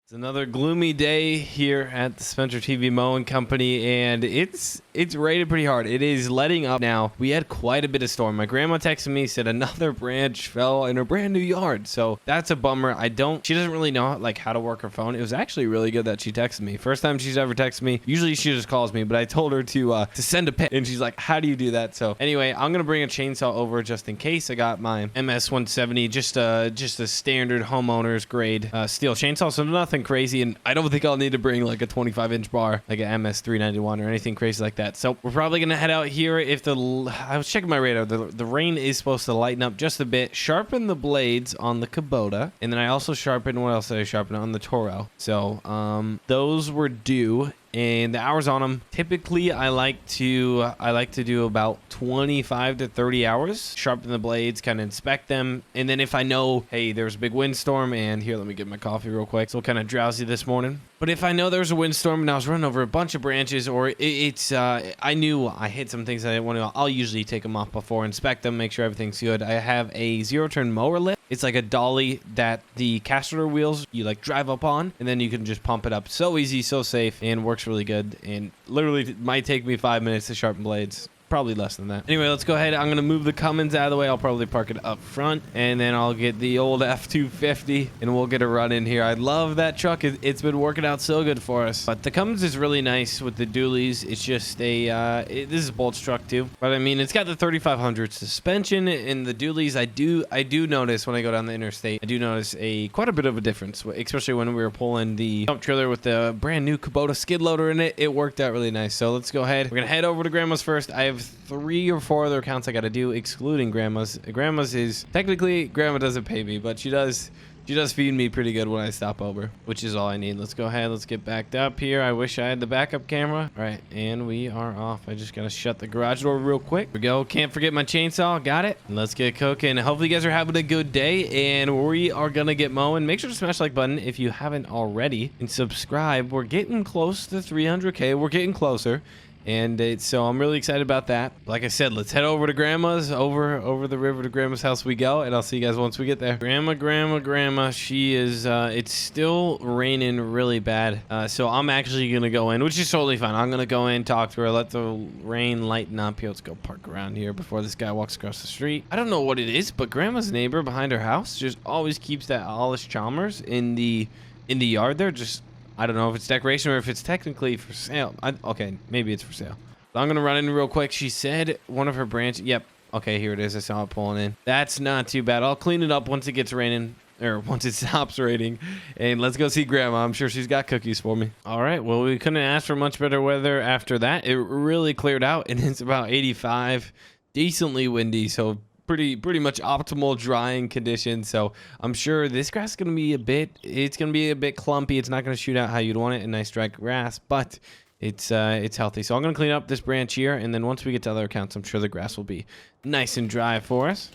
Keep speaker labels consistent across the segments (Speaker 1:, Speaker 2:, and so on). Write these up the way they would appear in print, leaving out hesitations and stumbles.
Speaker 1: It's another gloomy day here at the Spencer TV Mowing Company, and it's rated pretty hard. It is letting up now. We had quite a bit of storm. My grandma texted me, said another branch fell in her brand new yard, so that's a bummer. She doesn't really know like how to work her phone. It was actually really good that she texted me. First time she's ever texted me. Usually she just calls me, but I told her to send a pic, and she's like, how do you do that? So anyway, I'm gonna bring a chainsaw over just in case. I got my MS 170, just a standard homeowner's grade steel chainsaw, so nothing crazy, and I don't think I'll need to bring like a 25-inch bar like an MS 391 or anything crazy like that. So we're probably gonna head out here. I was checking my radar, the rain is supposed to lighten up just a bit. Sharpen the blades on the Kubota, and then I also sharpened, what else did I sharpen on the Toro? So those were due, and the hours on them, typically I like to do about 25 to 30 hours. Sharpen the blades, kind of inspect them, and then if I know, hey, there's a big windstorm, and here, let me get my coffee real quick. So kind of drowsy this morning, but if I know there's a windstorm and I was running over a bunch of branches, or I knew I hit some things I didn't want to, I'll usually take them off before, inspect them, make sure everything's good. I have a zero-turn mower lift. It's like a dolly that the caster wheels you like drive up on, and then you can just pump it up. So easy, so safe, and works really good. And literally might take me 5 minutes to sharpen blades. Probably less than that. Anyway, let's go ahead. I'm gonna move the Cummins out of the way. I'll probably park it up front, and then I'll get the old F250, and we'll get a run in here. I love that truck. It's been working out so good for us. But the Cummins is really nice with the dualies. It's just this is a Bolt's truck too, but I mean, it's got the 3500 suspension, and the dualies. I do notice when I go down the interstate, I do notice quite a bit of a difference, especially when we were pulling the dump trailer with the brand new Kubota skid loader in it. It worked out really nice. So let's go ahead. We're gonna head over to Grandma's first. I have 3 or 4 other accounts I got to do, excluding Grandma's. Grandma's is technically, Grandma doesn't pay me, but she does feed me pretty good when I stop over, which is all I need. Let's go ahead. Let's get backed up here. I wish I had the backup camera. All right, and we are off. I just gotta shut the garage door real quick. Here we go. Can't forget my chainsaw. Got it. Let's get cooking. Hopefully you guys are having a good day, and we are gonna get mowing. Make sure to smash the like button if you haven't already, and subscribe. We're getting close to 300K. We're getting closer. And so I'm really excited about that. Like I said, let's head over to Grandma's, over the river to Grandma's house we go, and I'll see you guys once we get there. Grandma, she is, it's still raining really bad. So I'm actually going to go in, which is totally fine. I'm going to go in, talk to her, let the rain lighten up here. Let's go park around here before this guy walks across the street. I don't know what it is, but Grandma's neighbor behind her house just always keeps that Alice Chalmers in the yard there. Just, I don't know if it's decoration or if it's technically for sale. Okay, maybe it's for sale. So I'm going to run in real quick. She said one of her branches. Yep. Okay, here it is. I saw it pulling in. That's not too bad. I'll clean it up once it gets raining, or once it stops raining. And let's go see Grandma. I'm sure she's got cookies for me. All right. Well, we couldn't ask for much better weather after that. It really cleared out, and it's about 85. Decently windy, so pretty much optimal drying conditions. So I'm sure this grass is going to be it's going to be a bit clumpy. It's not going to shoot out how you'd want it in nice dry grass, but it's healthy. So I'm going to clean up this branch here, and then once we get to other accounts, I'm sure the grass will be nice and dry for us.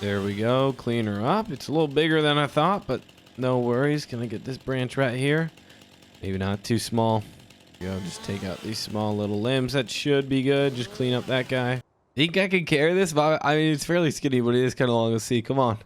Speaker 1: There we go. Clean her up. It's a little bigger than I thought, but no worries. Gonna get this branch right here. Maybe not too small. There we go. Just take out these small little limbs. That should be good. Just clean up that guy. Think I can carry this? I mean, it's fairly skinny, but it is kind of long to see. Come on.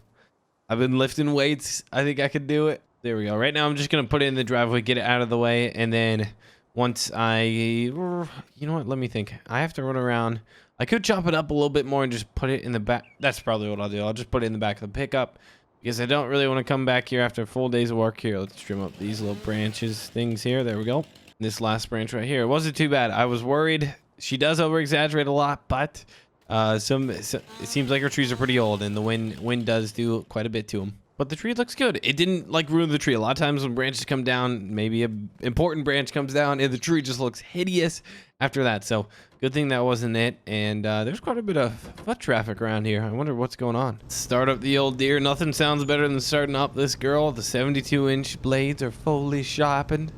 Speaker 1: I've been lifting weights. I think I can do it. There we go. Right now, I'm just going to put it in the driveway, get it out of the way, and then once you know what? Let me think. I have to run around. I could chop it up a little bit more and just put it in the back. That's probably what I'll do. I'll just put it in the back of the pickup because I don't really want to come back here after a full day's work. Here, let's trim up these little branches things here. There we go. This last branch right here. It wasn't too bad. I was worried. She does over-exaggerate a lot, but it seems like her trees are pretty old, and the wind does do quite a bit to them. But the tree looks good. It didn't like ruin the tree. A lot of times when branches come down, maybe an important branch comes down, and the tree just looks hideous after that. So good thing that wasn't it. And there's quite a bit of foot traffic around here. I wonder what's going on. Start up the old deer. Nothing sounds better than starting up this girl. The 72-inch blades are fully sharpened,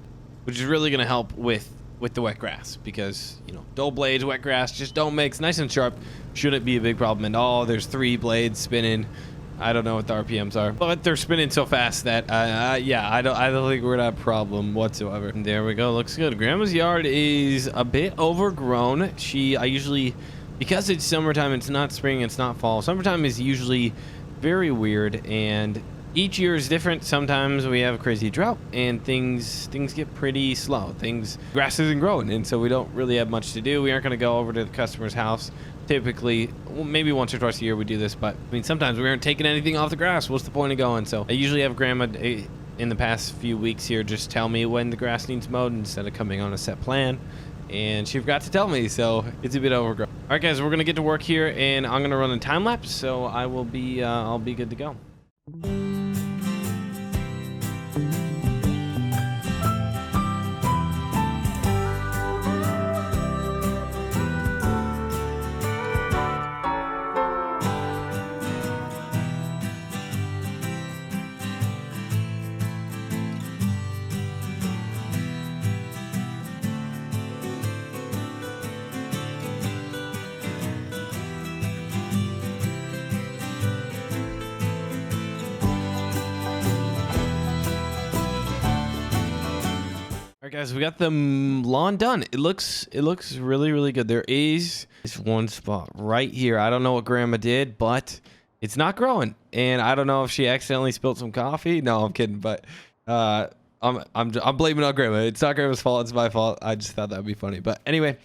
Speaker 1: which is really going to help with the wet grass, because you know, dull blades, wet grass just don't mix. Nice and sharp shouldn't be a big problem. And there's 3 blades spinning. I don't know what the RPMs are, but they're spinning so fast that yeah, I don't think we're gonna have a problem whatsoever. And there we go. Looks good. Grandma's yard is a bit overgrown. I usually, because it's summertime, it's not spring, it's not fall. Summertime is usually very weird, and each year is different. Sometimes we have a crazy drought and things get pretty slow. Grass isn't growing, and so we don't really have much to do. We aren't going to go over to the customer's house. Typically, well, maybe once or twice a year we do this, but I mean, sometimes we aren't taking anything off the grass. What's the point of going? So I usually have grandma in the past few weeks here just tell me when the grass needs mowed instead of coming on a set plan. And she forgot to tell me, so it's a bit overgrown. All right, guys, we're gonna get to work here, and I'm gonna run a time lapse, so I will be I'll be good to go. All right, guys, we got the lawn done. It looks really, really good. There is this one spot right here. I don't know what grandma did, but it's not growing. And I don't know if she accidentally spilled some coffee. No, I'm kidding. But I'm blaming it on grandma. It's not grandma's fault. It's my fault. I just thought that would be funny. But anyway,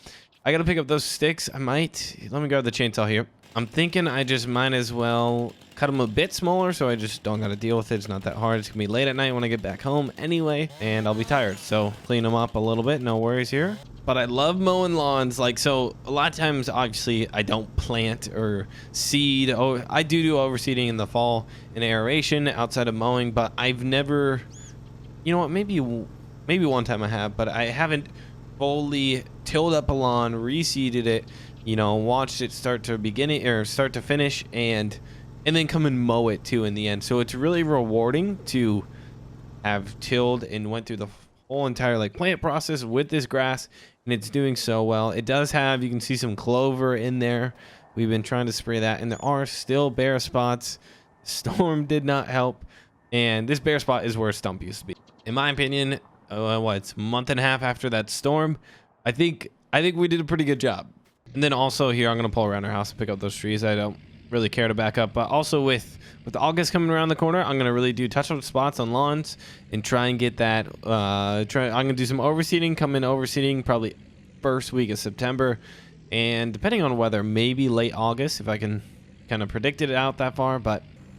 Speaker 1: I got to pick up those sticks. Let me grab the chainsaw here. I'm thinking I just might as well cut them a bit smaller so I just don't got to deal with it. It's not that hard. It's going to be late at night when I get back home anyway, and I'll be tired. So clean them up a little bit. No worries here. But I love mowing lawns. Like, so a lot of times, obviously, I don't plant or seed. Oh, I do overseeding in the fall and aeration outside of mowing, but I've never, you know what, maybe one time I have, but I haven't fully tilled up a lawn, reseeded it, you know, watched it start to finish, and then come and mow it too in the end. So it's really rewarding to have tilled and went through the whole entire like plant process with this grass, and it's doing so well. It does have, you can see some clover in there. We've been trying to spray that, and there are still bare spots. Storm did not help, and this bare spot is where a stump used to be. In my opinion, it's a month and a half after that storm, I think we did a pretty good job. And then also here, I'm gonna pull around our house and pick up those trees. I don't really care to back up, but also with August coming around the corner, I'm gonna really do touch-up spots on lawns and try and get that. I'm gonna do some overseeding. Come in overseeding probably first week of September, and depending on weather, maybe late August if I can kind of predict it out that far.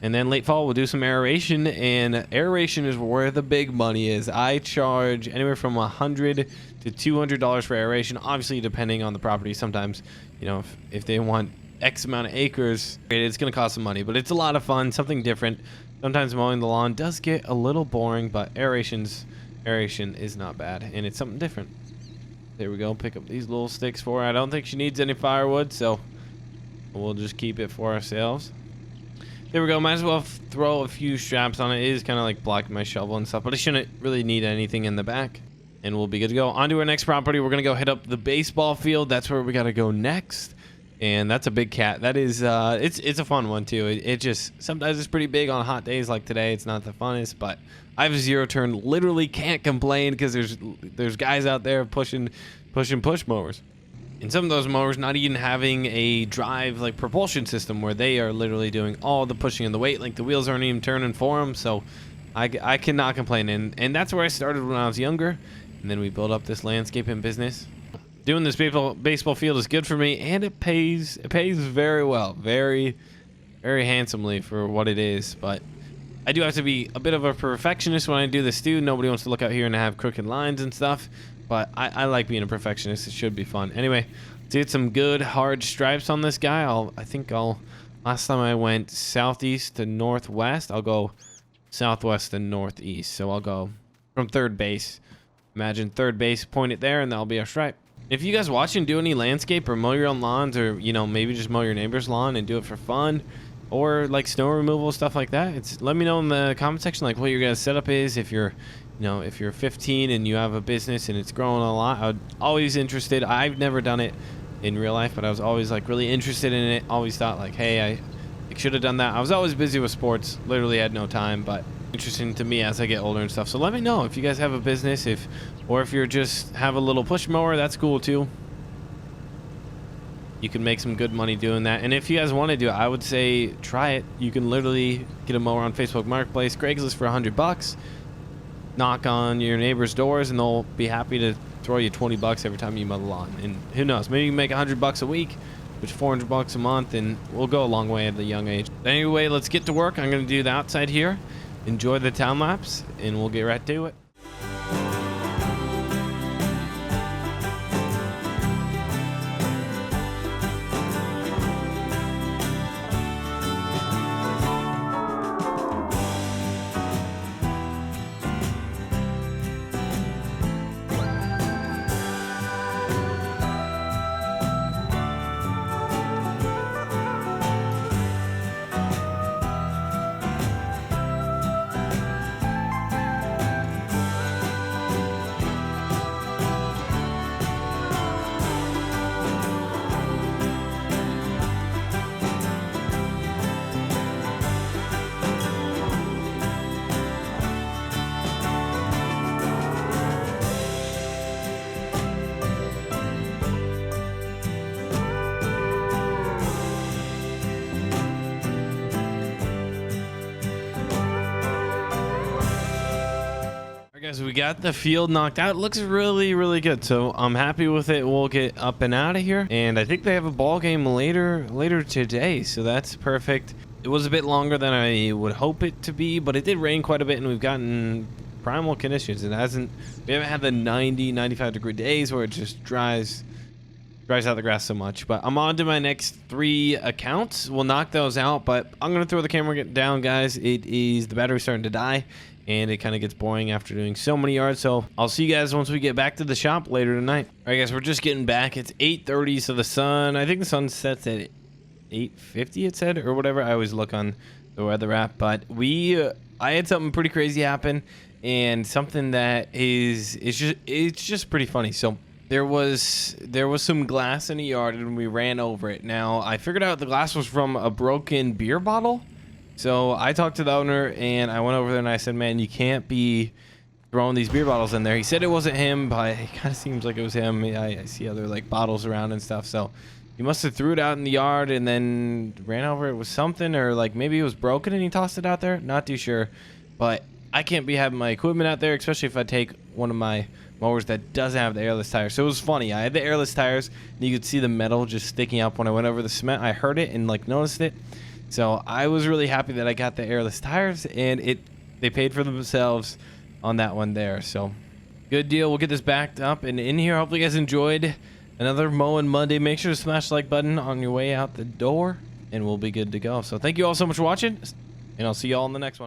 Speaker 1: And then late fall, we'll do some aeration, and aeration is where the big money is. I charge anywhere from $100 to $200 for aeration, obviously depending on the property. Sometimes, you know, if they want X amount of acres, it's going to cost some money, but it's a lot of fun, something different. Sometimes mowing the lawn does get a little boring, but aeration is not bad, and it's something different. There we go. Pick up these little sticks for her. I don't think she needs any firewood, so we'll just keep it for ourselves. There we go. Might as well throw a few straps on it. It is kind of like blocking my shovel and stuff, but I shouldn't really need anything in the back, and we'll be good to go. On to our next property. We're going to go hit up the baseball field. That's where we got to go next, and that's a big cat. That is, it's a fun one, too. It just, sometimes it's pretty big on hot days like today. It's not the funnest, but I have a zero turn. Literally can't complain because there's guys out there pushing push mowers. And some of those mowers not even having a drive like propulsion system where they are literally doing all the pushing and the weight, like the wheels aren't even turning for them. So I cannot complain, and that's where I started when I was younger, and then we built up this landscaping business. Doing this baseball field is good for me, and it pays very well, very handsomely for what it is. But I do have to be a bit of a perfectionist when I do this too. Nobody wants to look out here and have crooked lines and stuff. But I like being a perfectionist. It should be fun. Anyway, let's get some good hard stripes on this guy. Last time I went southeast to northwest, I'll go southwest to northeast. So I'll go from third base. Imagine third base, point it there, and that'll be our stripe. If you guys watching do any landscape or mow your own lawns, or, you know, maybe just mow your neighbor's lawn and do it for fun, or like snow removal, stuff like that, let me know in the comment section like what your guys' setup is. If you're 15 and you have a business and it's growing a lot, I'm always interested. I've never done it in real life, but I was always like really interested in it. Always thought like, hey, I should have done that. I was always busy with sports, literally had no time, but interesting to me as I get older and stuff. So let me know if you guys have a business, or if you're just have a little push mower, that's cool too. You can make some good money doing that. And if you guys want to do it, I would say try it. You can literally get a mower on Facebook Marketplace, Craigslist for $100. Knock on your neighbor's doors, and they'll be happy to throw you $20 every time you mow the lawn. And who knows, maybe you can make $100 a week, which is $400 a month, and we'll go a long way at a young age. Anyway, let's get to work. I'm going to do the outside here. Enjoy the time lapse, and we'll get right to it. Guys, we got the field knocked out. It looks really good, so I'm happy with it. We'll get up and out of here, and I think they have a ball game later today, so that's perfect. It was a bit longer than I would hope it to be, but it did rain quite a bit, and we've gotten primal conditions. We haven't had the 95 degree days where it just dries out the grass so much. But I'm on to my next 3 accounts. We'll knock those out, but I'm gonna throw the camera down, guys. The battery's starting to die, and it kind of gets boring after doing so many yards. So I'll see you guys once we get back to the shop later tonight. All right, guys, we're just getting back. It's 8:30, so I think the sun sets at 8:50, it said, or whatever. I always look on the weather app, but I had something pretty crazy happen, and something that it's just pretty funny. So there was some glass in the yard, and we ran over it. Now I figured out the glass was from a broken beer bottle. So I talked to the owner, and I went over there and I said, man, you can't be throwing these beer bottles in there. He said it wasn't him, but it kind of seems like it was him. I see other like bottles around and stuff. So he must have threw it out in the yard and then ran over it with something, or like maybe it was broken and he tossed it out there. Not too sure, but I can't be having my equipment out there, especially if I take one of my mowers that doesn't have the airless tires. So it was funny. I had the airless tires, and you could see the metal just sticking up when I went over the cement. I heard it and like noticed it. So I was really happy that I got the airless tires, and they paid for themselves on that one there. So good deal. We'll get this backed up and in here. Hopefully you guys enjoyed another Mowing Monday. Make sure to smash the like button on your way out the door, and we'll be good to go. So thank you all so much for watching, and I'll see you all in the next one.